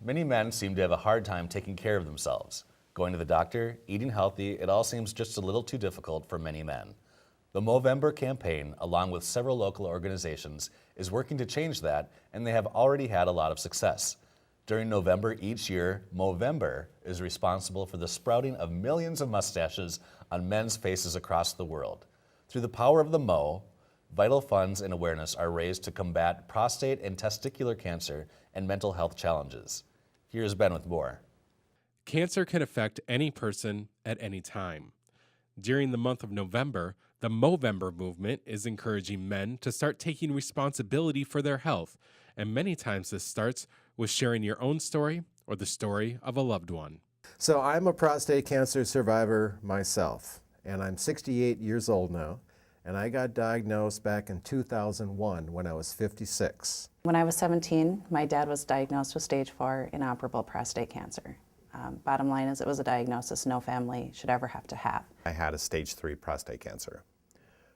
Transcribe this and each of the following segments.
Many men seem to have a hard time taking care of themselves. Going to the doctor, eating healthy, it all seems just a little too difficult for many men. The Movember campaign, along with several local organizations, is working to change that, and they have already had a lot of success. During November each year, Movember is responsible for the sprouting of millions of mustaches on men's faces across the world. Through the power of the Mo, vital funds and awareness are raised to combat prostate and testicular cancer and mental health challenges. Here's Ben with more. Cancer can affect any person at any time. During the month of November, the Movember movement is encouraging men to start taking responsibility for their health, and many times this starts with sharing your own story or the story of a loved one. So I'm a prostate cancer survivor myself, and I'm 68 years old now, and I got diagnosed back in 2001 when I was 56. When I was 17, my dad was diagnosed with stage 4 inoperable prostate cancer. Bottom line is it was a diagnosis no family should ever have to have. I had a stage 3 prostate cancer.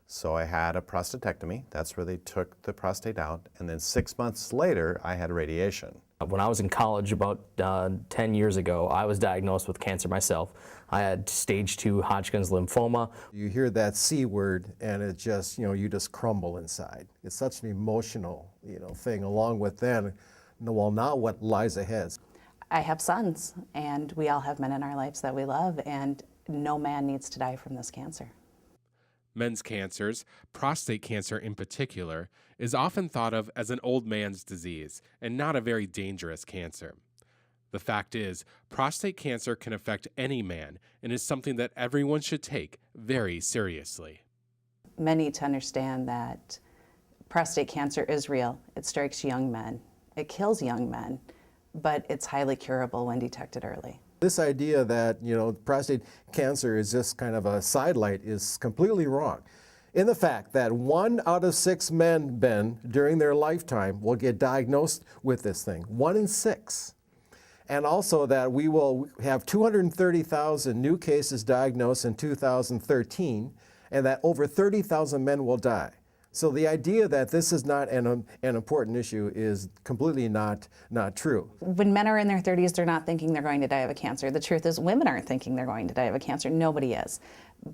So I had a prostatectomy. That's where they took the prostate out. And then 6 months later, I had radiation. When I was in college about 10 years ago, I was diagnosed with cancer myself. I had stage 2 Hodgkin's lymphoma. You hear that C word and it just, you just crumble inside. It's such an emotional, thing, along with then, well, now what lies ahead. I have sons, and we all have men in our lives that we love, and no man needs to die from this cancer. Men's cancers, prostate cancer in particular, is often thought of as an old man's disease and not a very dangerous cancer. The fact is, prostate cancer can affect any man and is something that everyone should take very seriously. Men need to understand that prostate cancer is real. It strikes young men. It kills young men, but it's highly curable when detected early. This idea that, prostate cancer is just kind of a sidelight is completely wrong. In the fact that 1 out of 6 men, Ben, during their lifetime will get diagnosed with this thing. 1 in 6. And also that we will have 230,000 new cases diagnosed in 2013, and that over 30,000 men will die. So the idea that this is not an important issue is completely not true. When men are in their 30s, they're not thinking they're going to die of a cancer. The truth is women aren't thinking they're going to die of a cancer. Nobody is.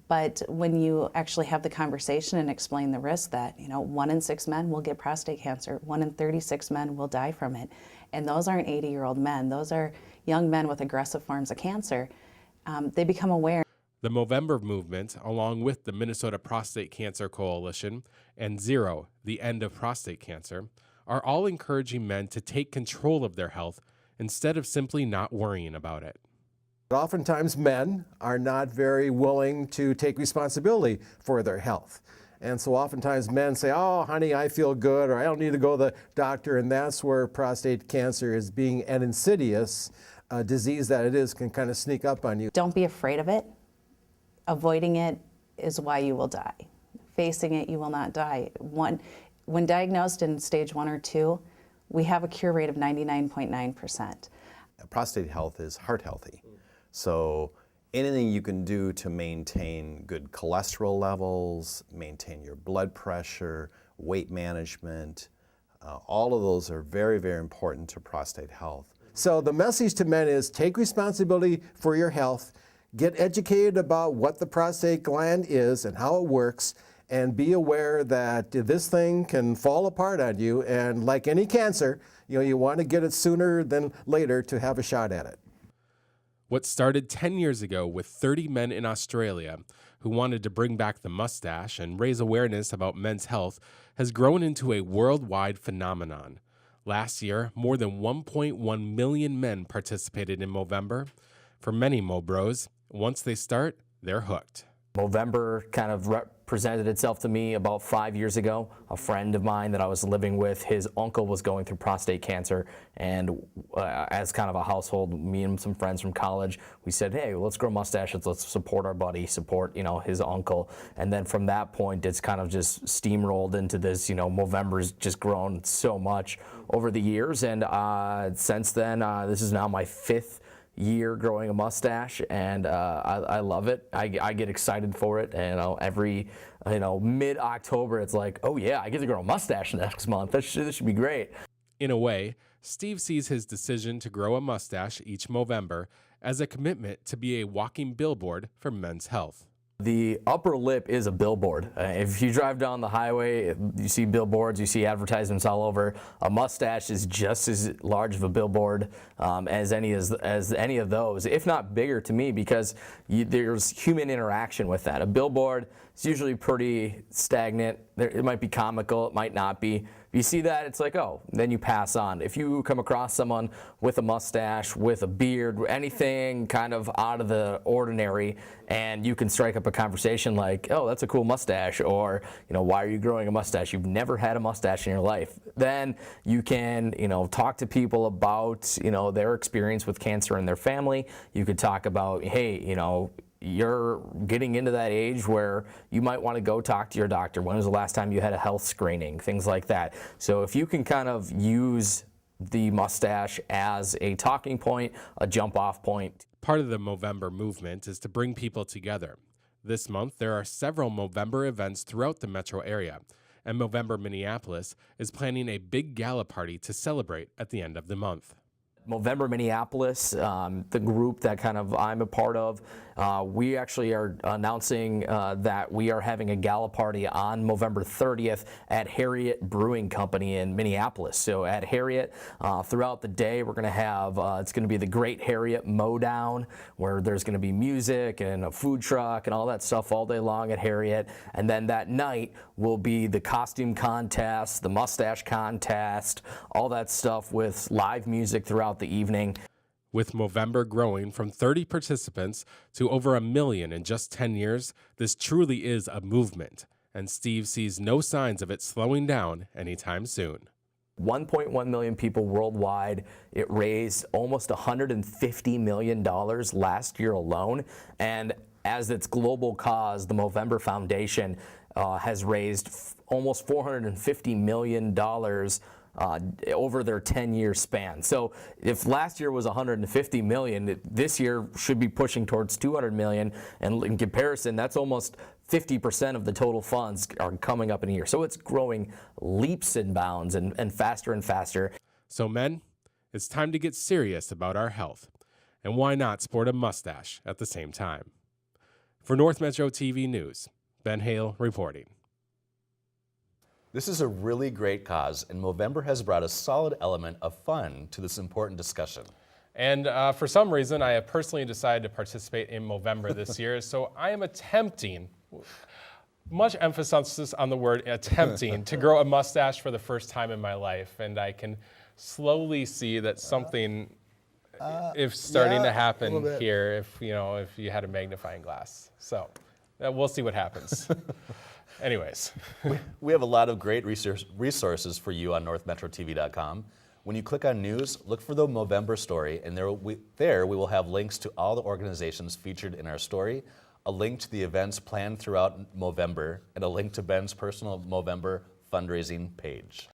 But when you actually have the conversation and explain the risk that, 1 in 6 men will get prostate cancer, 1 in 36 men will die from it. And those aren't 80-year-old men. Those are young men with aggressive forms of cancer. They become aware. The Movember movement, along with the Minnesota Prostate Cancer Coalition and Zero, the End of Prostate Cancer, are all encouraging men to take control of their health instead of simply not worrying about it. Oftentimes men are not very willing to take responsibility for their health. And so oftentimes men say, oh, honey, I feel good, or I don't need to go to the doctor, and that's where prostate cancer is being an insidious disease that it is, can kind of sneak up on you. Don't be afraid of it. Avoiding it is why you will die. Facing it, you will not die. When diagnosed in stage 1 or 2, we have a cure rate of 99.9%. Prostate health is heart healthy. So anything you can do to maintain good cholesterol levels, maintain your blood pressure, weight management, all of those are very, very important to prostate health. So the message to men is take responsibility for your health. Get educated about what the prostate gland is and how it works, and be aware that this thing can fall apart on you, and like any cancer, you want to get it sooner than later to have a shot at it. What started 10 years ago with 30 men in Australia who wanted to bring back the mustache and raise awareness about men's health has grown into a worldwide phenomenon. Last year, more than 1.1 million men participated in Movember. For many Mo Bros, once they start, they're hooked. Movember kind of presented itself to me about 5 years ago. A friend of mine that I was living with, his uncle was going through prostate cancer, and as kind of a household, me and some friends from college, we said, hey, let's grow mustaches, let's support our buddy, support his uncle. And then from that point, it's kind of just steamrolled into this. Movember's just grown so much over the years, and since then, this is now my 5th year growing a mustache, and I love it. I get excited for it, and every mid-October it's like, oh yeah, I get to grow a mustache next month. This should be great. In a way, Steve sees his decision to grow a mustache each Movember as a commitment to be a walking billboard for men's health. The upper lip is a billboard. If you drive down the highway, you see billboards, you see advertisements all over. A mustache is just as large of a billboard as any of those, if not bigger to me, because there's human interaction with that. A billboard is usually pretty stagnant. It might be comical, it might not be. You see that, it's like, oh, then you pass on. If you come across someone with a mustache, with a beard, anything kind of out of the ordinary, and you can strike up a conversation like, oh, that's a cool mustache, or, why are you growing a mustache? You've never had a mustache in your life. Then you can, talk to people about, their experience with cancer in their family. You could talk about, hey, you're getting into that age where you might want to go talk to your doctor. When was the last time you had a health screening? Things like that. So if you can kind of use the mustache as a talking point, a jump-off point. Part of the Movember movement is to bring people together. This month, there are several Movember events throughout the metro area, and Movember Minneapolis is planning a big gala party to celebrate at the end of the month. Movember Minneapolis, the group that I'm a part of, we actually are announcing that we are having a gala party on November 30th at Harriet Brewing Company in Minneapolis. So at Harriet, throughout the day, we're going to have, it's going to be the Great Harriet Mowdown, where there's going to be music and a food truck and all that stuff all day long at Harriet. And then that night will be the costume contest, the mustache contest, all that stuff with live music throughout the evening. With Movember growing from 30 participants to over 1 million in just 10 years, this truly is a movement, and Steve sees no signs of it slowing down anytime soon. 1.1 million people worldwide. It raised almost $150 million last year alone, and as its global cause, the Movember Foundation has raised almost $450 million over their 10-year span. So if last year was 150 million, this year should be pushing towards 200 million. And in comparison, that's almost 50% of the total funds are coming up in a year. So it's growing leaps and bounds and faster and faster. So men, it's time to get serious about our health. And why not sport a mustache at the same time? For North Metro TV News, Ben Hale reporting. This is a really great cause, and Movember has brought a solid element of fun to this important discussion. And for some reason, I have personally decided to participate in Movember this year, so I am attempting, much emphasis on the word attempting, to grow a mustache for the first time in my life. And I can slowly see that something is starting to happen here if you had a magnifying glass. So we'll see what happens. Anyways. We have a lot of great resources for you on NorthMetroTV.com. When you click on news, look for the Movember story, and there we will have links to all the organizations featured in our story, a link to the events planned throughout Movember, and a link to Ben's personal Movember fundraising page.